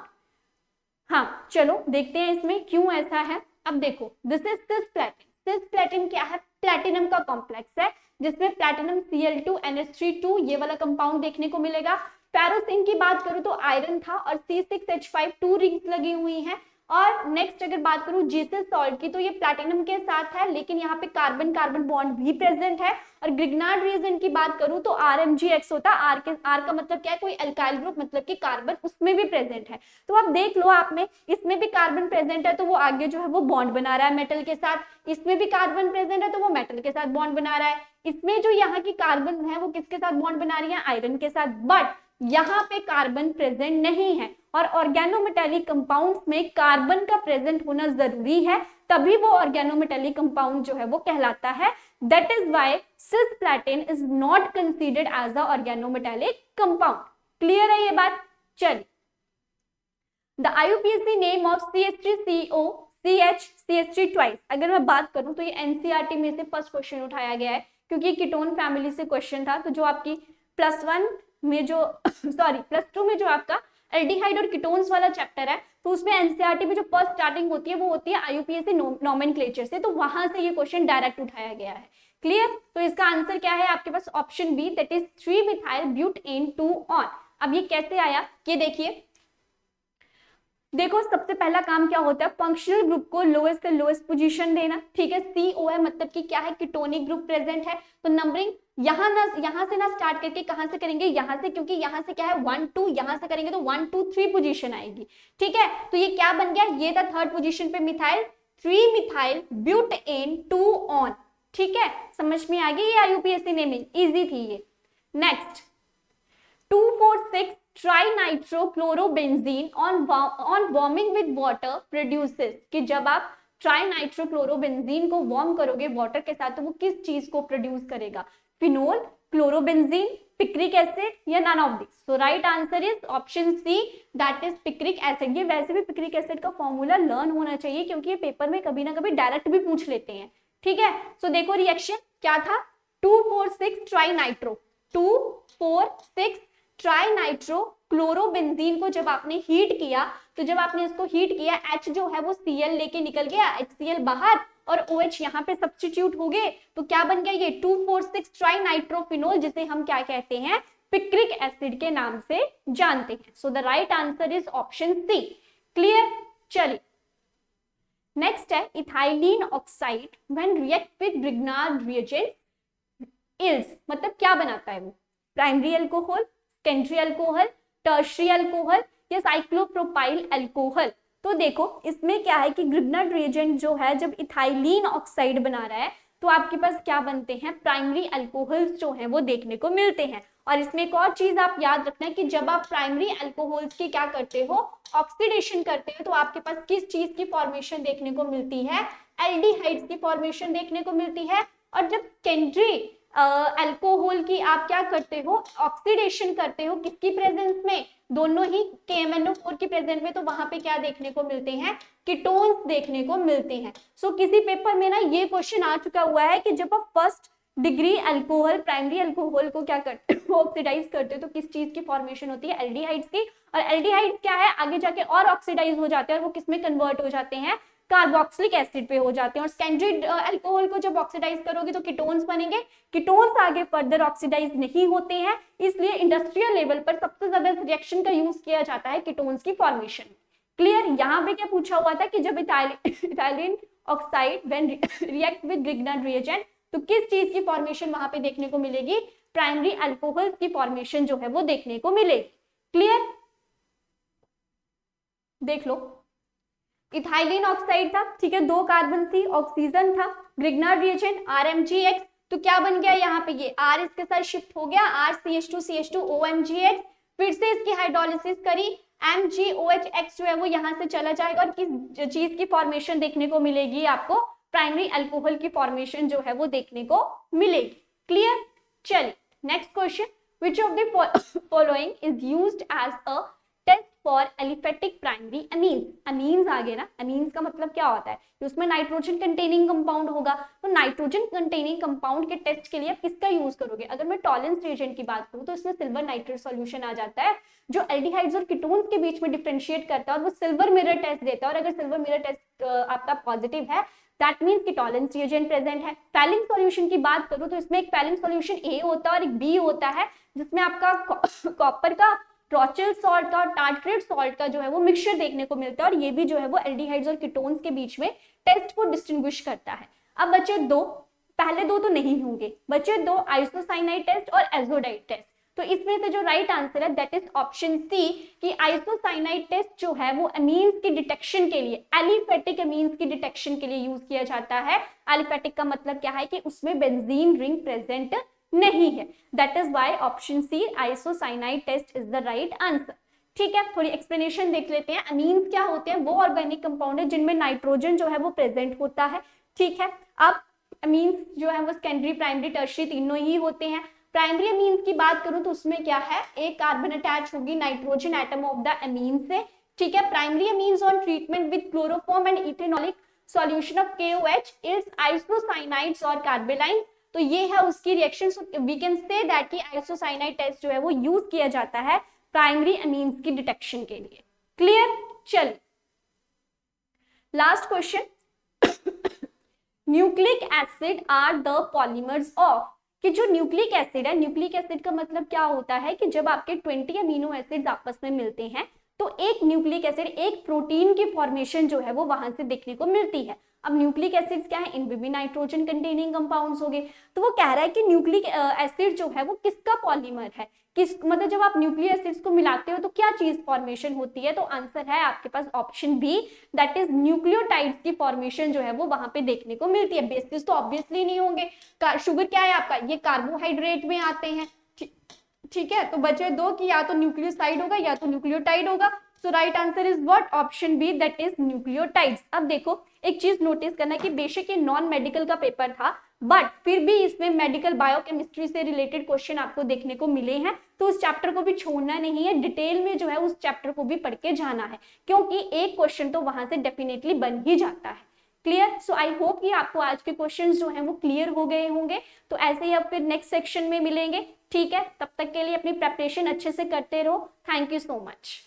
हाँ चलो देखते हैं इसमें क्यों ऐसा है। अब देखो दिस इज सिस प्लेटिन। सिस प्लेटिन क्या है? प्लेटिनम का कॉम्प्लेक्स है जिसमें प्लेटिनम Cl2 NH3 ये वाला कंपाउंड देखने को मिलेगा। फेरोसिन की बात करूं तो आयरन था और C6H5 2 रिंग्स लगी हुई हैं। और नेक्स्ट अगर बात करूं जीसिस सॉल्ट की तो ये प्लैटिनम के साथ है लेकिन यहाँ पे कार्बन कार्बन बॉन्ड भी प्रेजेंट है। और ग्रिग्नार्ड रिएजेंट की बात करूं तो RMgX होता है। आर का मतलब क्या है? कोई अल्काइल ग्रुप, मतलब कि कार्बन उसमें भी प्रेजेंट है। तो अब देख लो आप में, इसमें भी कार्बन प्रेजेंट है तो वो आगे जो है वो बॉन्ड बना रहा है मेटल के साथ, इसमें भी कार्बन प्रेजेंट है तो वो मेटल के साथ बॉन्ड बना रहा है। इसमें जो यहाँ की कार्बन है वो किसके साथ बॉन्ड बना रही है? आयरन के साथ। बट यहाँ पे कार्बन प्रेजेंट नहीं है और ऑर्गेनोमेटालिक कंपाउंड्स में कार्बन का प्रेजेंट होना जरूरी है, तभी वो ऑर्गेनोमेटालिक कंपाउंड जो है वो कहलाता है। That is why cisplatin is not considered as a organometallic compound. Clear है ये बात? चलिए, the IUPAC name of CH3CO CH twice, अगर मैं बात करूं तो ये NCERT में से फर्स्ट क्वेश्चन उठाया गया है क्योंकि कीटोन फैमिली से क्वेश्चन था। तो जो आपकी +1 में जो +2 में जो आपका एल्डिहाइड और कीटोन्स वाला चैप्टर है तो उसमें NCERT में जो फर्स्ट स्टार्टिंग होती है वो होती है IUPAC नोमेनक्लेचर से, तो वहां से ये क्वेश्चन डायरेक्ट उठाया गया है। क्लियर? तो इसका आंसर क्या है आपके पास? Option B, that is three methyl butane 2 one. अब ये कैसे आया ये देखिए। देखो सबसे पहला काम क्या होता है? फंक्शनल ग्रुप को लोएस्ट से लोएस्ट पोजीशन देना, ठीक है। CO है मतलब कि क्या है? कीटोनिक ग्रुप प्रेजेंट है, तो नंबरिंग यहाँ से ना स्टार्ट करके कहां से करेंगे? यहाँ से, क्योंकि यहाँ से क्या है 1 2, यहाँ से करेंगे तो 1 2 3 पोजीशन आएगी, ठीक है। तो ये क्या बन गया? ये था थर्ड पोजीशन पे मिथाइल, 3-मिथाइल ब्यूटेन 2 ऑन, ठीक है। समझ में आ गई? ये IUPAC नेमिंग इजी थी ये। Next 2,4,6 trinitrochlorobenzene on warming with water produces, कि जब आप ट्राइनाइट्रोक्लोरोबेंजीन को वार्म करोगे वाटर के साथ तो वो किस चीज को प्रोड्यूस करेगा? फिनोल, क्लोरोबेंजीन, पिक्रिक एसिड या none of this? So right answer is option C, that is picric acid. ये वैसे भी पिक्रिक एसिड का फॉर्मूला लर्न होना चाहिए क्योंकि ये पेपर में कभी ना कभी डायरेक्ट भी पूछ लेते हैं, ठीक है। सो देखो रिएक्शन क्या था? 2,4,6 ट्राइनाइट्रो, 2,4,6 ट्राइनाइट्रो क्लोरोबेंजीन को जब आपने हीट किया तो जब आपने इसको हीट किया H जो है वो Cl लेके निकल गया, HCl बाहर और OH यहाँ पे सब्स्टिट्यूट हो गए, तो क्या बन गया? ये 2,4,6 ट्राइनाइट्रोफिनोल, जिसे हम क्या कहते हैं? पिक्रिक एसिड के नाम से जानते हैं। So the right answer is option C. Clear? चलिए नेक्स्ट है ethylene oxide when react with Grignard reagent yields, मतलब क्या बनाता है वो? Primary alcohol, secondary alcohol, tertiary alcohol या साइक्लोप्रोपाइल अल्कोहल? तो देखो इसमें क्या है कि ग्रिग्नार्ड रिएजेंट जो है जब इथाइलिन ऑक्साइड बना रहा है तो आपके पास क्या बनते हैं? प्राइमरी अल्कोहल्स जो हैं वो देखने को मिलते हैं। और इसमें एक और चीज आप याद रखना कि जब आप प्राइमरी अल्कोहल्स की क्या करते हो? ऑक्सीडेशन करते हो, तो आपके पास किस चीज की फॉर्मेशन देखने को मिलती है? एल्डिहाइड्स की फॉर्मेशन देखने को मिलती है। और जब सेकेंडरी अल्कोहल की आप क्या करते हो? ऑक्सीडेशन करते हो, किसकी प्रेजेंस में? दोनों ही KMnO4 की प्रेजेंस में, तो वहां पे क्या देखने को मिलते हैं? कीटोन्स देखने को मिलते हैं। सो किसी पेपर में ना ये क्वेश्चन आ चुका हुआ है कि जब आप first degree alcohol, primary alcohol को क्या करते हो? ऑक्सीडाइज करते हो, तो किस चीज की फॉर्मेशन होती है? एल्डिहाइड्स की। और एल्डिहाइड्स क्या है? आगे जाके और ऑक्सीडाइज हो जाते हैं और वो किसमें कन्वर्ट हो जाते हैं? कार्बोक्सिलिक एसिड पे हो जाते हैं। और सेकेंडरी अल्कोहल को जब ऑक्सीडाइज करोगे तो कीटोन्स बनेंगे। कीटोन्स आगे फर्दर ऑक्सीडाइज नहीं होते हैं, इसलिए इंडस्ट्रियल लेवल पर सबसे ज्यादा रिएक्शन का यूज किया जाता है कीटोन्स की फॉर्मेशन। क्लियर? यहाँ पे क्या पूछा हुआ था कि जब ethylene oxide when react with Grignard reagent तो किस चीज की फॉर्मेशन वहां पे देखने को मिलेगी? प्राइमरी अल्कोहल्स की फॉर्मेशन जो है वो देखने को मिलेगी। क्लियर? देख लो इथाइलिन ऑक्साइड था, ठीक है, 2 कार्बन थी, ऑक्सीजन था, ग्रिग्नार्ड रिएजेंट RMgX, तो क्या बन गया यहाँ पे? ये R इसके साथ शिफ्ट हो गया, RCH2CH2 OMgX, फिर से इसकी हाइड्रोलिसिस करी, MgOHX जो है वो यहाँ से चला जाएगा और किस चीज की फॉर्मेशन देखने को मिलेगी आपको? प्राइमरी अल्कोहल की फॉर्मेशन जो है वो देखने को मिलेगी। क्लियर? चलिए next question, Which of the following is used as a test for aliphatic primary amines? amines आ गए ना, amines का मतलब क्या होता है कि उसमें नाइट्रोजन कंटेनिंग कंपाउंड होगा, तो नाइट्रोजन कंटेनिंग कंपाउंड के टेस्ट के लिए आप किसका यूज करोगे? अगर मैं टॉलेंस रिएजेंट की बात करूं तो इसमें सिल्वर नाइट्रेट सॉल्यूशन आ जाता है जो एल्डिहाइड्स और कीटोन्स के बीच में डिफरेंशिएट करता है और वो सिल्वर मिरर टेस्ट देता है, और अगर सिल्वर मिरर टेस्ट आपका पॉजिटिव है दैट मीन्स कि टॉलेंस रिएजेंट प्रेजेंट है। फैलिंग सॉल्यूशन की बात करूं तो इसमें एक फैलिंग सॉल्यूशन ए होता है और एक बी होता है, जिसमें आपका कॉपर का, ट्रॉचिल सॉल्ट का और टार्ट्रेट सॉल्ट का जो है वो मिक्सचर देखने को मिलता है, और ये भी जो है वो एल्डिहाइड्स और कीटोन्स के बीच में टेस्ट को डिस्टिंग्विश करता है। अब बचे दो, पहले दो तो नहीं होंगे, बचे दो आइसोसाइनाइड टेस्ट और एजोडाइड टेस्ट। तो इसमें से जो राइट आंसर है दैट इज ऑप्शन सी कि आइसोसाइनाइड टेस्ट जो है वो अमीन्स की डिटेक्शन के लिए, एलिफेटिक अमीन्स की डिटेक्शन के लिए यूज किया जाता है। एलिफेटिक का मतलब क्या है कि उसमें बेंजीन रिंग प्रेजेंट नहीं है, that is why option C isocyanide test is the right answer. ठीक है, थोड़ी एक्सप्लेनेशन देख लेते हैं। अमीन्स क्या होते हैं? वो ऑर्गेनिक कंपाउंड है जिनमें नाइट्रोजन जो है वो प्रेजेंट होता है। ठीक है, अब अमीन्स जो है वो सेकेंडरी, प्राइमरी, टर्शियरी तीनों ही होते हैं। प्राइमरी अमीन्स की बात करूं तो उसमें क्या है, एक कार्बन अटैच होगी nitrogen atom of the amine से। ठीक है, primary amines on treatment with chloroform and ethanolic solution of KOH is isocyanides और कार्बेलाइन। तो ये है उसकी reaction. We can say that कि आइसोसाइनाइड टेस्ट जो है वो यूज किया जाता है प्राइमरी अमीन्स की डिटेक्शन के लिए। क्लियर? चलिए last question. Nucleic acid are the polymers of, कि जो न्यूक्लिक एसिड है, न्यूक्लिक एसिड का मतलब क्या होता है कि जब आपके 20 अमीनो एसिड्स आपस में मिलते हैं तो एक न्यूक्लिक एसिड, एक प्रोटीन की फॉर्मेशन जो है वो वहां से देखने को मिलती है। अब न्यूक्लिक एसिड्स क्या है? इनमें भी नाइट्रोजन कंटेनिंग कंपाउंड्स हो गए। तो वो कह रहा है कि न्यूक्लिक एसिड जो है वो किसका पॉलीमर है, किस मतलब जब आप न्यूक्लिक एसिड्स को मिलाते हो तो क्या चीज फॉर्मेशन होती है? तो आंसर है आपके पास option B, that is nucleotides की फॉर्मेशन जो है वो वहां पे देखने को मिलती है। बेसिस तो ऑब्वियसली नहीं होंगे। शुगर क्या है आपका? ये कार्बोहाइड्रेट में आते हैं। ठीक है, तो बचे दो कि या तो न्यूक्लियोसाइड होगा या तो न्यूक्लियोटाइड होगा। So right answer is what? Option B, that is nucleotides. अब देखो एक चीज नोटिस करना कि बेशक ये नॉन मेडिकल का पेपर था बट फिर भी इसमें मेडिकल बायोकेमिस्ट्री से रिलेटेड क्वेश्चन आपको देखने को मिले हैं, तो उस चैप्टर को भी छोड़ना नहीं है, डिटेल में जो है उस चैप्टर को भी पढ़ के जाना है, क्योंकि एक क्वेश्चन तो वहां से डेफिनेटली बन ही जाता है। क्लियर? सो आई होप कि आपको आज के क्वेश्चंस जो हैं वो क्लियर हो गए होंगे। तो ऐसे ही अब फिर नेक्स्ट सेक्शन में मिलेंगे। ठीक है, तब तक के लिए अपनी प्रेपरेशन अच्छे से करते रहो। Thank you so much.